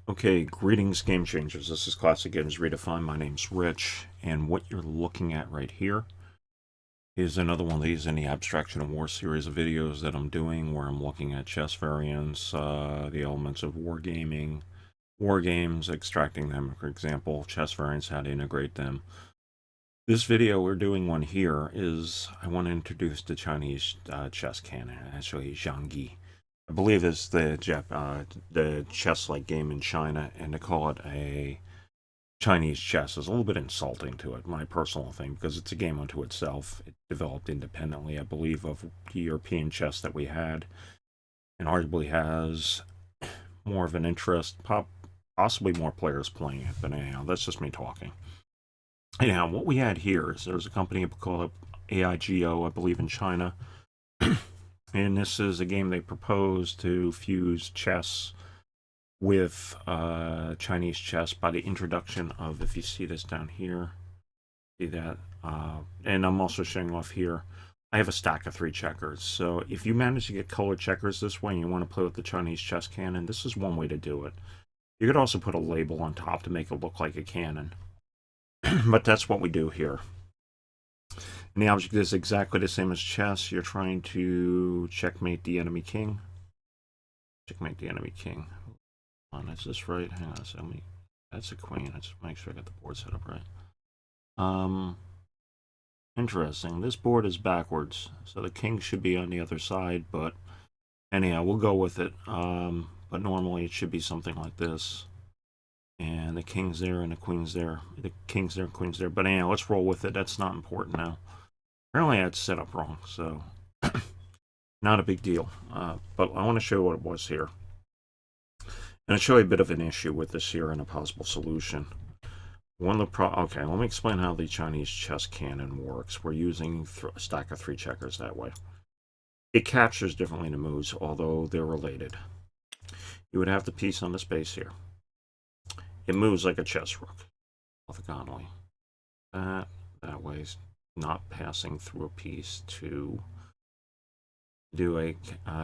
Okay, greetings, game changers. This is Classic Games Redefined. My name's Rich, and what you're looking at right here is another one of these in the Abstraction of War series of videos that I'm doing, where I'm looking at chess variants, the elements of wargaming, war games, extracting them, for example, chess variants, how to integrate them. This video, we're doing one here, is I want to introduce the Chinese chess canon, actually Xiangqi. I believe it's the chess-like game in China, and to call it a Chinese chess is a little bit insulting to it, my personal thing, because it's a game unto itself. It developed independently, I believe, of the European chess that we had, and arguably has more of an interest, possibly more players playing it. But anyhow, that's just me talking. Anyhow, what we had here is there's a company called Aigo, I believe, in China, and this is a game they proposed to fuse chess with Chinese chess by the introduction of, if you see this down here, see that, and I'm also showing off here, I have a stack of 3 checkers. So if you manage to get colored checkers this way and you want to play with the Chinese chess cannon, this is one way to do it. You could also put a label on top to make it look like a cannon. But that's what we do here. And the object is exactly the same as chess. You're trying to checkmate the enemy king. Checkmate the enemy king. Is this right? Hang on a second. That's a queen. Let's make sure I got the board set up right. Interesting. This board is backwards, so the king should be on the other side, but anyhow, we'll go with it. But normally it should be something like this. And the king's there and the queen's there. The king's there and queen's there. But anyhow, let's roll with it. That's not important now. Apparently I had set up wrong, so not a big deal. But I want to show you what it was here. And I'll show you a bit of an issue with this here and a possible solution. Okay, let me explain how the Chinese chess cannon works. We're using a stack of 3 checkers that way. It captures differently than moves, although they're related. You would have the piece on the space here. It moves like a chess rook, orthogonally. That way is not passing through a piece to do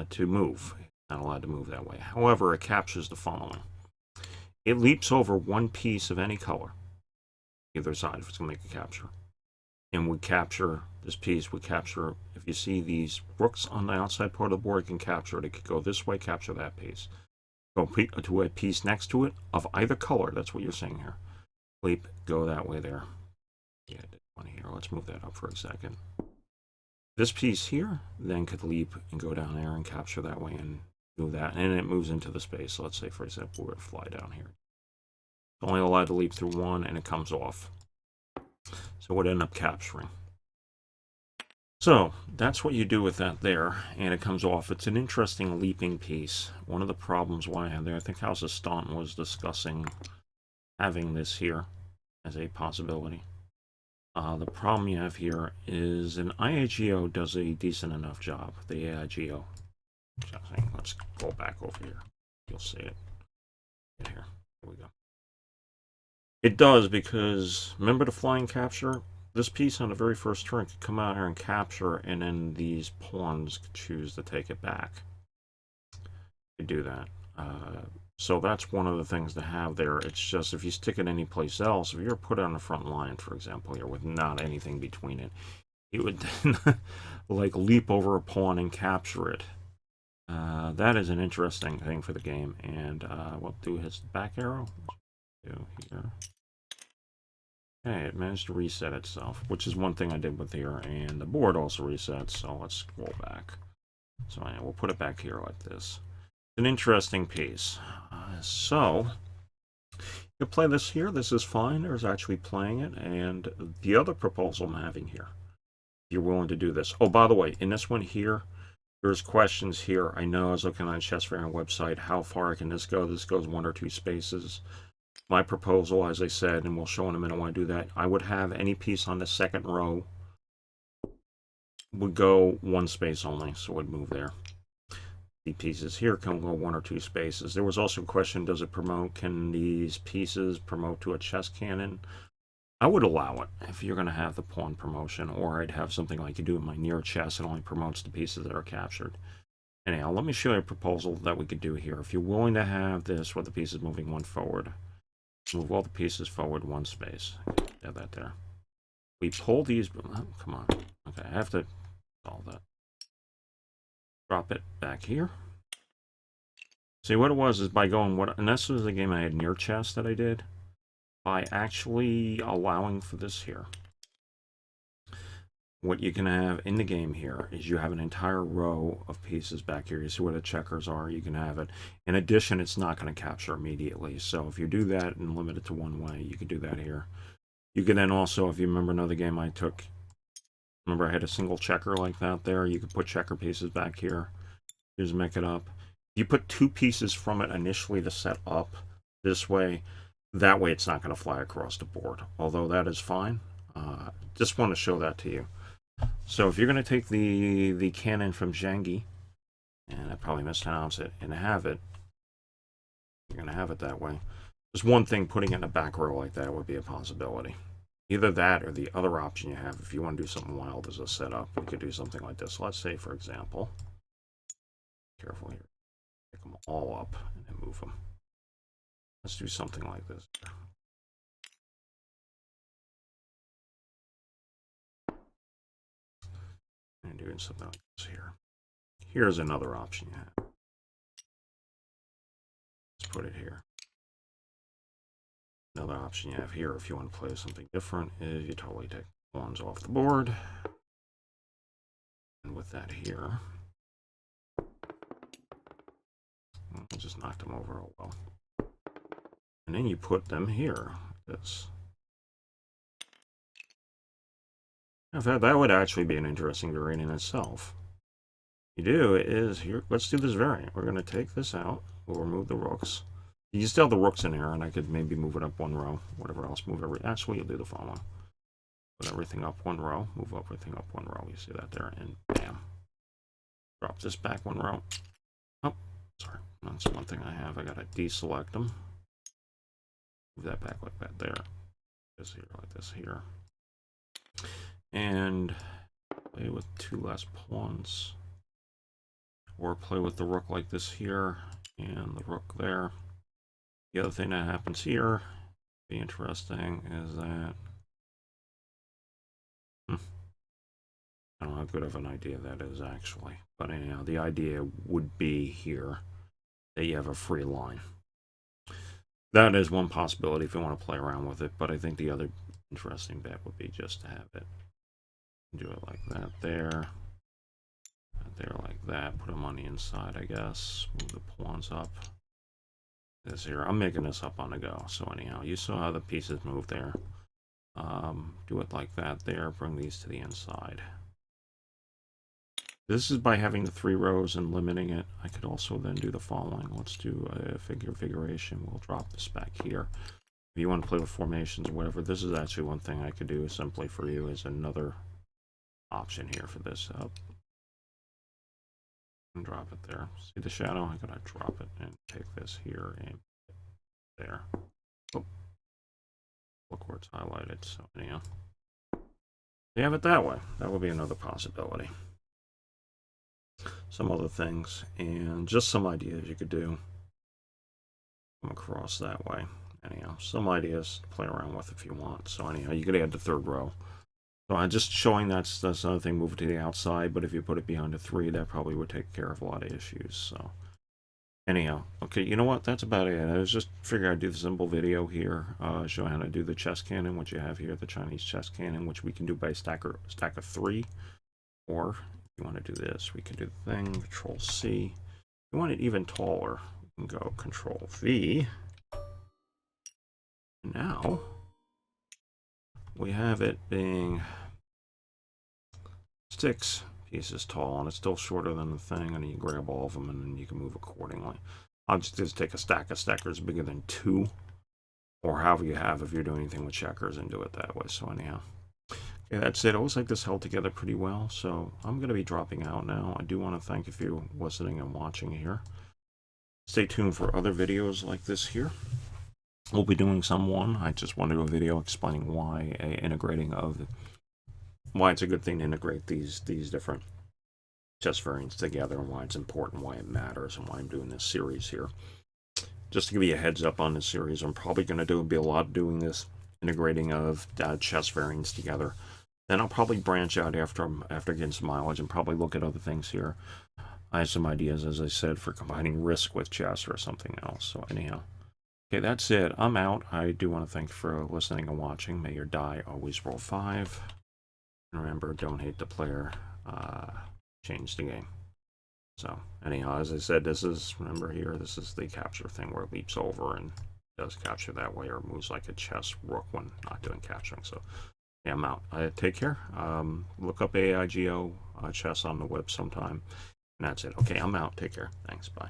to move. Not allowed to move that way. However, it captures the following. It leaps over one piece of any color, either side, if it's going to make a capture. And we capture this piece, if you see these rooks on the outside part of the board, it can capture it. It could go this way, capture that piece. Go to a piece next to it of either color, that's what you're seeing here. Leap, go that way there. Yeah, I did one here. Let's move that up for a second. This piece here then could leap and go down there and capture that way and move that, and it moves into the space. So let's say, for example, we're to fly down here. It's only allowed to leap through one, and it comes off. So it would end up capturing. So that's what you do with that there, and it comes off. It's an interesting leaping piece. One of the problems why I have there, I think House of Staunton was discussing having this here as a possibility. The problem you have here is an IAGO does a decent enough job, the AIGO. Let's go back over here. You'll see it. Here we go. It does, because remember the flying capture? This piece on the very first turn could come out here and capture, and then these pawns could choose to take it back. You do that. So that's one of the things to have there. It's just if you stick it any place else, if you're put on the front line, for example, here with not anything between it, it would then like leap over a pawn and capture it. That is an interesting thing for the game. And we'll do his back arrow. Do here. Okay, it managed to reset itself, which is one thing I did with here, and the board also resets, so let's scroll back. So yeah, we'll put it back here like this. It's an interesting piece. So, you play this here, this is fine, there's actually playing it, and the other proposal I'm having here, if you're willing to do this. Oh, by the way, in this one here, there's questions here. I know I was looking on the Chess Variant website, how far can this go? This goes 1 or 2 spaces. My proposal, as I said, and we'll show in a minute when I do that, I would have any piece on the second row would go 1 space only, so it would move there. The pieces here can go 1 or 2 spaces. There was also a question, does it promote, can these pieces promote to a chess cannon? I would allow it if you're going to have the pawn promotion, or I'd have something like you do in my near chess, it only promotes the pieces that are captured. Anyhow, let me show you a proposal that we could do here. If you're willing to have this with the pieces moving one forward, move all the pieces forward one space. Have that there. We pull these. Oh, come on. Okay, I have to solve that. Drop it back here. See, what it was is by going what, and this was the game I had near chess that I did. By actually allowing for this here. What you can have in the game here is you have an entire row of pieces back here. You see where the checkers are, you can have it. In addition, it's not going to capture immediately. So if you do that and limit it to one way, you can do that here. You can then also, if you remember another game I took, remember I had a single checker like that there, you could put checker pieces back here. Just make it up. You put two pieces from it initially to set up this way. That way it's not going to fly across the board. Although that is fine. Just want to show that to you. So if you're going to take the cannon from Xiangqi, and I probably mispronounced it, and have it, you're going to have it that way. Just one thing, putting it in a back row like that would be a possibility. Either that or the other option you have, if you want to do something wild as a setup, we could do something like this. Let's say, for example, careful here, pick them all up and then move them. Let's do something like this. And doing something like this here. Here's another option you have. Let's put it here. Another option you have here, if you want to play something different, is you totally take pawns off the board. And with that here, I'll just knock them over a well. And then you put them here. This. In fact, that would actually be an interesting variant in itself. You do is here. Let's do this variant. We're going to take this out. We'll remove the rooks. You still have the rooks in here, and I could maybe move it up one row. Whatever else, move every. Actually, you'll do the following. Put everything up one row. Move everything up one row. You see that there, and bam. Drop this back one row. Oh, sorry. That's one thing I have. I got to deselect them. Move that back like that there. This here, like this here. And play with two less pawns. Or play with the rook like this here, and the rook there. The other thing that happens here, be interesting, is that I don't know how good of an idea that is actually. But anyhow, the idea would be here that you have a free line. That is one possibility if you want to play around with it, but I think the other interesting bit would be just to have it. Do it like that there. There like that. Put them on the inside, I guess. Move the pawns up. This here. I'm making this up on the go. So anyhow, you saw how the pieces move there. Do it like that there. Bring these to the inside. This is by having the 3 rows and limiting it. I could also then do the following. Let's do a figuration. We'll drop this back here. If you want to play with formations or whatever, this is actually one thing I could do simply for you as another option here for this up. And drop it there. See the shadow? I gotta drop it and take this here and there. Oh, look where it's highlighted. So anyhow, you have it that way. That would be another possibility. Some other things and just some ideas you could do. Come across that way. Anyhow, some ideas to play around with if you want. So anyhow, you could add the 3rd row. So I'm just showing that's another thing, move it to the outside, but if you put it behind a 3, that probably would take care of a lot of issues. So anyhow, okay, you know what? That's about it. I was just figuring I'd do the simple video here, showing how to do the chess cannon, which you have here, the Chinese chess cannon, which we can do by a stack of 3. Or if you want to do this, we can do the thing, Control C. If you want it even taller, we can go Control V. Now we have it being 6 pieces tall, and it's still shorter than the thing, and you grab all of them, and then you can move accordingly. I'll just take a stack of stackers bigger than 2, or however you have if you're doing anything with checkers, and do it that way. So anyhow, okay, that's it. It looks like this held together pretty well, so I'm going to be dropping out now. I do want to thank you for listening and watching here. Stay tuned for other videos like this here. We'll be doing someone. I just want to do a video explaining why why it's a good thing to integrate these different chess variants together and why it's important, why it matters, and why I'm doing this series here. Just to give you a heads up on this series, I'm probably going to be a lot of doing this, integrating of chess variants together. Then I'll probably branch out after getting some mileage and probably look at other things here. I have some ideas, as I said, for combining Risk with chess or something else. So anyhow, okay, that's it. I'm out. I do want to thank you for listening and watching. May your die always roll 5. And remember, don't hate the player. Change the game. So anyhow, as I said, this is, remember here, this is the capture thing where it leaps over and does capture that way, or moves like a chess rook when not doing capturing. So yeah, I'm out. Take care. Look up Aigo Chess on the web sometime. And that's it. Okay, I'm out. Take care. Thanks. Bye.